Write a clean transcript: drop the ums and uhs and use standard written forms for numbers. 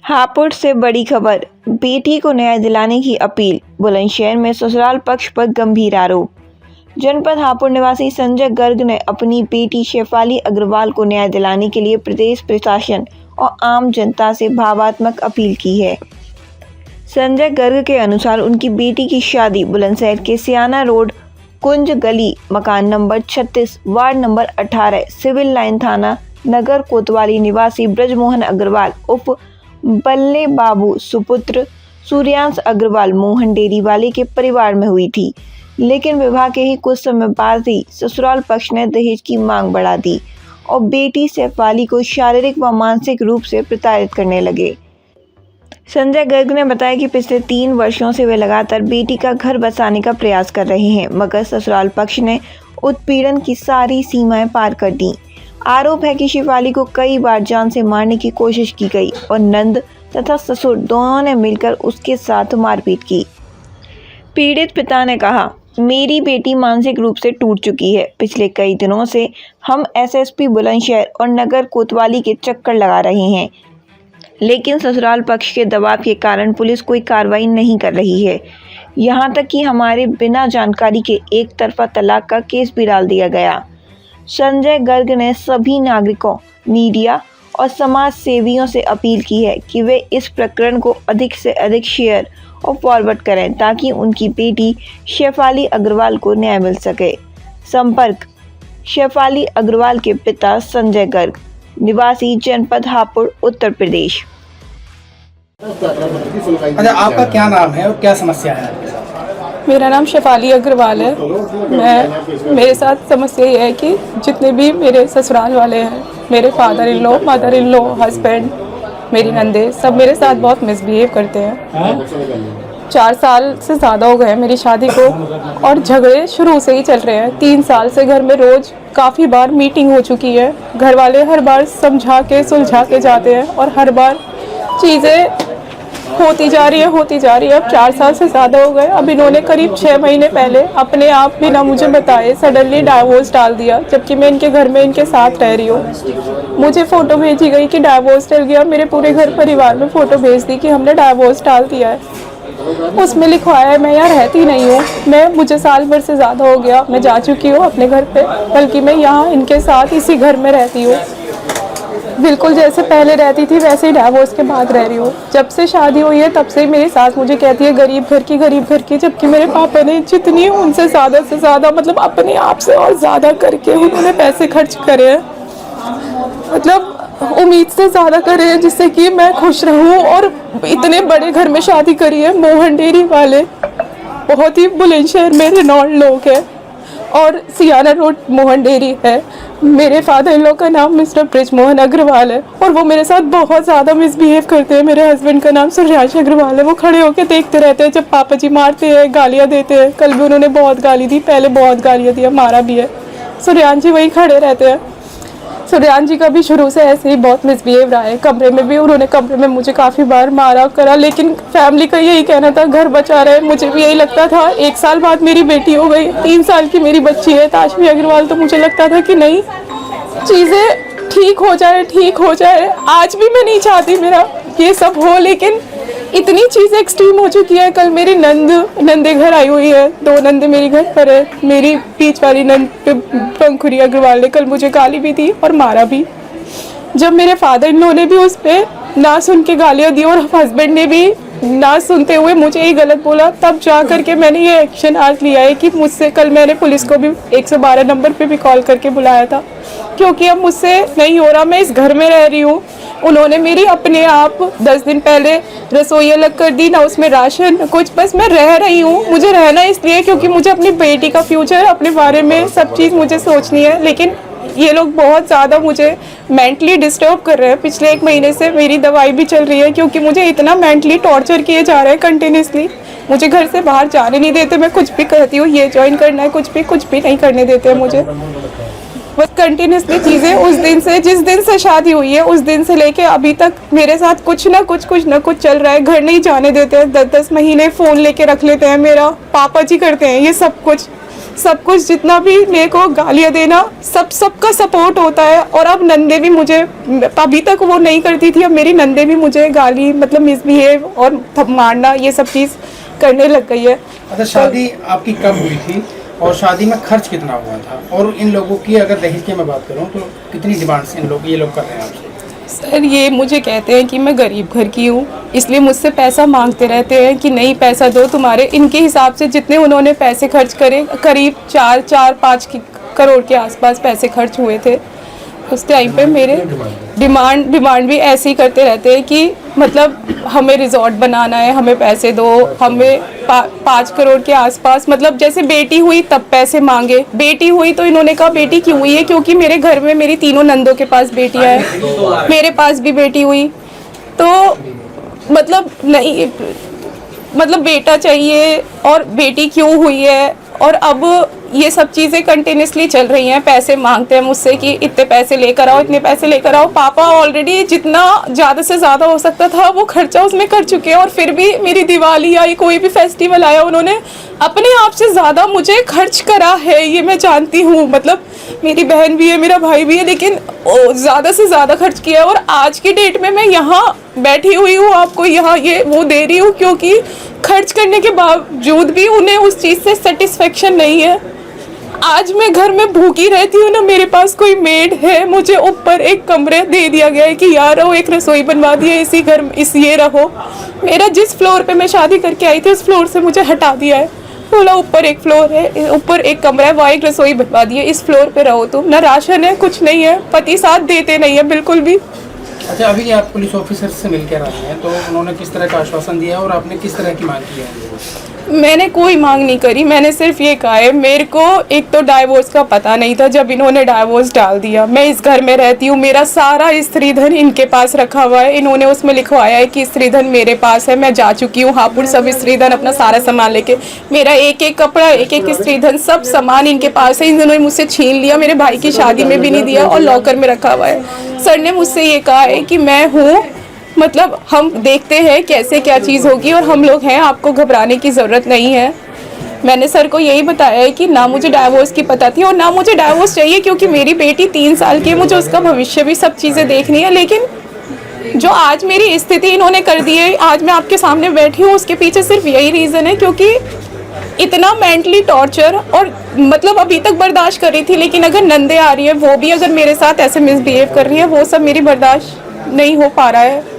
हापुड़ से बड़ी खबर, बेटी को न्याय दिलाने की अपील। बुलंदशहर में ससुराल पक्ष पर गंभीर आरोप। जनपद हापुड़ निवासी संजय गर्ग ने अपनी बेटी शेफाली अग्रवाल को न्याय दिलाने के लिए प्रदेश प्रशासन और आम जनता से भावात्मक अपील की है। संजय गर्ग के अनुसार उनकी बेटी की शादी बुलंदशहर के सियाना रोड कुंज गली मकान number 36 ward number 18 civil line थाना नगर कोतवाली निवासी ब्रजमोहन अग्रवाल उप बल्ले बाबू सुपुत्र सूर्यांश अग्रवाल मोहन डेरी वाले के परिवार में हुई थी, लेकिन विवाह के ही कुछ समय बाद ही ससुराल पक्ष ने दहेज की मांग बढ़ा दी और बेटी शेफाली को शारीरिक व मानसिक रूप से प्रताड़ित करने लगे। संजय गर्ग ने बताया कि पिछले 3 वर्षों से वे लगातार बेटी का घर बसाने का प्रयास कर रहे हैं, मगर ससुराल पक्ष ने उत्पीड़न की सारी सीमाएं पार कर दी। आरोप है कि शेफाली को कई बार जान से मारने की कोशिश की गई और नंद तथा ससुर दोनों ने मिलकर उसके साथ मारपीट की। पीड़ित पिता ने कहा, मेरी बेटी मानसिक रूप से टूट चुकी है। पिछले कई दिनों से हम एसएसपी बुलंदशहर और नगर कोतवाली के चक्कर लगा रहे हैं, लेकिन ससुराल पक्ष के दबाव के कारण पुलिस कोई कार्रवाई नहीं कर रही है। यहाँ तक कि हमारे बिना जानकारी के एक तरफा तलाक का केस भी डाल दिया गया। संजय गर्ग ने सभी नागरिकों, मीडिया और समाज सेवियों से अपील की है कि वे इस प्रकरण को अधिक से अधिक शेयर और फॉरवर्ड करें ताकि उनकी बेटी शेफाली अग्रवाल को न्याय मिल सके। संपर्क शेफाली अग्रवाल के पिता संजय गर्ग, निवासी जनपद हापुड़, उत्तर प्रदेश। अच्छा, आपका क्या नाम है और क्या समस्या है? मेरा नाम शेफाली अग्रवाल है। मेरे साथ समस्या ये है कि जितने भी मेरे ससुराल वाले हैं, मेरे father in law, mother in law, husband, मेरी नंदे, सब मेरे साथ बहुत मिसबिहेव करते हैं। 4 साल से ज़्यादा हो गए हैं मेरी शादी को और झगड़े शुरू से ही चल रहे हैं। 3 साल से घर में रोज़ काफ़ी बार मीटिंग हो चुकी है। घर वाले हर बार समझा के सुलझा के जाते हैं और हर बार चीज़ें होती जा रही है। अब 4 साल से ज़्यादा हो गए। अब इन्होंने करीब 6 महीने पहले अपने आप बिना मुझे बताए सडनली डाइवोर्स डाल दिया, जबकि मैं इनके घर में इनके साथ रह रही हूँ। मुझे फ़ोटो भेजी गई कि डाइवोर्स डल गया। मेरे पूरे घर परिवार में फ़ोटो भेज दी कि हमने डाइवोर्स डाल दिया है। उसमें लिखवाया है मैं यहाँ रहती नहीं हूँ। मुझे साल भर से ज़्यादा हो गया, मैं जा चुकी हूँ अपने घर पे, बल्कि मैं यहाँ इनके साथ इसी घर में रहती हूँ। बिल्कुल जैसे पहले रहती थी वैसे ही डाइवोर्स के बाद रह रही हूँ। जब से शादी हुई है तब से मेरी सास मुझे कहती है गरीब घर की, जबकि मेरे पापा ने जितनी उनसे ज़्यादा से ज़्यादा मतलब अपने आप से और ज़्यादा करके उन्होंने पैसे खर्च करे हैं, मतलब उम्मीद से ज़्यादा करे हैं जिससे कि मैं खुश रहूं। और इतने बड़े घर में शादी करी है। मोहन डेरी वाले बहुत ही बुलंदशहर में रिनॉल्ड लोग हैं और सियाना रोड मोहन डेरी है। मेरे फादर इन लॉ का नाम मिस्टर ब्रजमोहन अग्रवाल है और वो मेरे साथ बहुत ज़्यादा मिसबिहेव करते हैं। मेरे हस्बैंड का नाम सूर्यांश अग्रवाल है। वो खड़े होकर देखते रहते हैं जब पापा जी मारते हैं, गालियाँ देते हैं। कल भी उन्होंने बहुत गाली दी, पहले बहुत गालियाँ दी, मारा भी है। सूर्यांश जी वही खड़े रहते हैं। सूर्यांश जी का भी शुरू से ऐसे ही बहुत मिसबिहेव रहा है। कमरे में भी उन्होंने कमरे में मुझे काफ़ी बार मारा करा, लेकिन फैमिली का यही कहना था घर बचा रहे। मुझे भी यही लगता था। 1 साल बाद मेरी बेटी हो गई, 3 साल की मेरी बच्ची है ताशवी अग्रवाल, तो मुझे लगता था कि नहीं, चीज़ें ठीक हो जाए। आज भी मैं नहीं चाहती मेरा ये सब हो, लेकिन इतनी चीज़ें एक्सट्रीम हो चुकी है। कल मेरी नंदे घर आई हुई है, 2 नंदे मेरी घर पर है। मेरी बीच वाली नंद पे पंखुरी अग्रवाल ने कल मुझे गाली भी दी और मारा भी। जब मेरे फादर इन लॉ ने भी उस पर ना सुन के गालियाँ दी और हस्बैंड ने भी ना सुनते हुए मुझे ही गलत बोला, तब जा करके मैंने ये एक्शन आज लिया है कि मुझसे कल मैंने पुलिस को भी 112 नंबर पे भी कॉल करके बुलाया था, क्योंकि अब मुझसे नहीं हो रहा। मैं इस घर में रह रही हूँ। उन्होंने मेरी अपने आप 10 दिन पहले रसोई अलग कर दी, ना उसमें राशन कुछ, बस मैं रह रही हूँ। मुझे रहना इसलिए क्योंकि मुझे अपनी बेटी का फ्यूचर, अपने बारे में सब चीज़ मुझे सोचनी है, लेकिन ये लोग बहुत ज़्यादा मुझे मेंटली डिस्टर्ब कर रहे हैं। पिछले 1 महीने से मेरी दवाई भी चल रही है क्योंकि मुझे इतना मेंटली टॉर्चर किए जा रहे हैं कंटिन्यूसली। मुझे घर से बाहर जाने नहीं देते। मैं कुछ भी कहती हूँ ये ज्वाइन करना है, कुछ भी नहीं करने देते हैं मुझे। बस कंटिन्यूसली चीज़ें उस दिन से, जिस दिन से शादी हुई है उस दिन से लेके अभी तक मेरे साथ कुछ ना कुछ चल रहा है। घर नहीं जाने देते हैं, 10-10 महीने फ़ोन लेके रख लेते हैं। मेरा पापा जी करते हैं ये सब कुछ। सब कुछ जितना भी मेरे को गालियाँ देना सबका सपोर्ट होता है। और अब नंदे भी मुझे, अभी तक वो नहीं करती थी, अब मेरी नंदे भी मुझे गाली मतलब मिसबिहेव और मारना ये सब चीज़ करने लग गई है। अच्छा, शादी आपकी कब हुई थी और शादी में खर्च कितना हुआ था? और इन लोगों की अगर दहेज की मैं बात करूं तो कितनी डिमांड्स ये लोग कर रहे हैं आपसे? सर ये मुझे कहते हैं कि मैं गरीब घर की हूँ, इसलिए मुझसे पैसा मांगते रहते हैं कि नहीं पैसा दो तुम्हारे। इनके हिसाब से जितने उन्होंने पैसे खर्च करे, करीब 4-5 करोड़ के आसपास पैसे खर्च हुए थे उस टाइम पे। मेरे डिमांड भी ऐसे ही करते रहते हैं कि मतलब हमें रिजॉर्ट बनाना है, हमें पैसे दो, हमें 5 करोड़ के आसपास। मतलब जैसे बेटी हुई तब पैसे मांगे, बेटी हुई तो इन्होंने कहा बेटी क्यों हुई है, क्योंकि मेरे घर में मेरी तीनों नंदों के पास बेटियां हैं, मेरे पास भी बेटी हुई तो मतलब नहीं, मतलब बेटा चाहिए और बेटी क्यों हुई है। और अब ये सब चीज़ें कंटिन्यूसली चल रही हैं, पैसे मांगते हैं मुझसे कि इतने पैसे लेकर आओ, इतने पैसे लेकर आओ। पापा ऑलरेडी जितना ज़्यादा से ज़्यादा हो सकता था वो खर्चा उसमें कर चुके हैं, और फिर भी मेरी दिवाली आई, कोई भी फेस्टिवल आया, उन्होंने अपने आप से ज़्यादा मुझे खर्च करा है, ये मैं जानती हूँ। मतलब मेरी बहन भी है, मेरा भाई भी है, लेकिन ज़्यादा से ज़्यादा खर्च किया है। और आज की डेट में मैं यहाँ बैठी हुई हूँ, आपको यहाँ ये वो दे रही हूँ, क्योंकि खर्च करने के बावजूद भी उन्हें उस चीज़ से सेटिस्फेक्शन नहीं है। आज मैं घर में भूखी रहती हूँ ना, मेरे पास कोई मेड है, मुझे ऊपर एक कमरे दे दिया गया है कि यार रहो, एक रसोई बनवा दी है, इसी घर इस ये रहो। मेरा जिस फ्लोर पे मैं शादी करके आई थी उस फ्लोर से मुझे हटा दिया है, बोला ऊपर एक फ्लोर है, ऊपर एक कमरा है, वहाँ एक रसोई बनवा दी है, इस फ्लोर पे रहो तुम। ना राशन है, कुछ नहीं है, पति साथ देते नहीं है बिल्कुल भी। अच्छा, अभी आप पुलिस ऑफिसर से मिलकर आए हैं तो उन्होंने किस तरह का आश्वासन दिया और आपने किस तरह की मांग की है? मैंने कोई मांग नहीं करी, मैंने सिर्फ ये कहा है, मेरे को एक तो डाइवोर्स का पता नहीं था जब इन्होंने डाइवोर्स डाल दिया। मैं इस घर में रहती हूँ, मेरा सारा स्त्री धन इनके पास रखा हुआ है, इन्होंने उसमें लिखवाया है कि स्त्री धन मेरे पास है। मैं जा चुकी हूँ हापुड़, सब स्त्री धन अपना सारा सामान लेके, मेरा एक एक कपड़ा, एक एक स्त्री धन, सब सामान इनके पास है। इन्होंने मुझसे छीन लिया, मेरे भाई की शादी में भी नहीं दिया और लॉकर में रखा हुआ है। सर ने मुझसे ये कहा है कि मैं हूँ, मतलब हम देखते हैं कैसे क्या चीज़ होगी और हम लोग हैं, आपको घबराने की ज़रूरत नहीं है। मैंने सर को यही बताया है कि ना मुझे डाइवोर्स की पता थी और ना मुझे डाइवोर्स चाहिए, क्योंकि मेरी बेटी 3 साल की है, मुझे उसका भविष्य भी सब चीज़ें देखनी है। लेकिन जो आज मेरी स्थिति इन्होंने कर दी है, आज मैं आपके सामने बैठी हूँ, उसके पीछे सिर्फ यही रीज़न है क्योंकि इतना मेंटली टॉर्चर, और मतलब अभी तक बर्दाश्त कर रही थी, लेकिन अगर नंदे आ रही है, वो भी अगर मेरे साथ ऐसे मिसबिहेव कर रही है, वो सब मेरी बर्दाश्त नहीं हो पा रहा है।